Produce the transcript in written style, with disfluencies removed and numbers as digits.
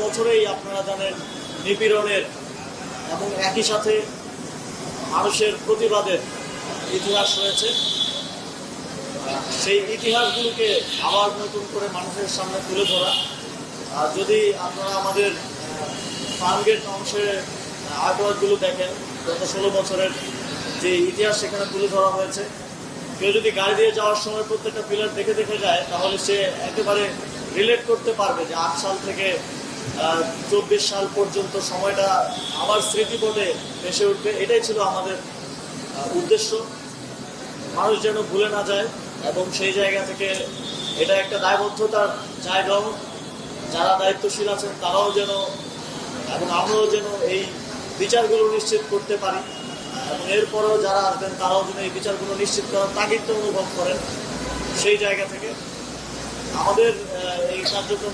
বছরেই আপনারা জানেন নিপীড়নের এবং একই সাথে মানুষের প্রতিবাদের ইতিহাস রয়েছে। সেই ইতিহাসগুলোকে আবার নতুন করে মানুষের সামনে তুলে ধরা। আর যদি আপনারা আমাদের ফার্মগেট অংশের আর্টওয়ার্কগুলো দেখেন, গত 16 বছরের যে ইতিহাস সেখানে তুলে ধরা হয়েছে, কেউ যদি গাড়ি দিয়ে যাওয়ার সময় প্রত্যেকটা পিলার দেখে দেখে যায় তাহলে সে একেবারে রিলেট করতে পারবে যে 8 সাল থেকে 24 সাল পর্যন্ত সময়টা আবার স্মৃতিপটে ভেসে উঠবে। এটাই ছিল আমাদের উদ্দেশ্য, মানুষ যেন ভুলে না যায়। এবং সেই জায়গা থেকে এটা একটা দায়বদ্ধতার জায়গাও, যারা দায়িত্বশীল আছেন তারাও যেন এবং আমরাও যেন এই বিচারগুলো নিশ্চিত করতে পারি, এবং এরপরেও যারা আসবেন তারাও যেন এই বিচারগুলো নিশ্চিত করার তাগিদ অনুভব করেন। সেই জায়গা থেকে আমাদের এই কার্যক্রম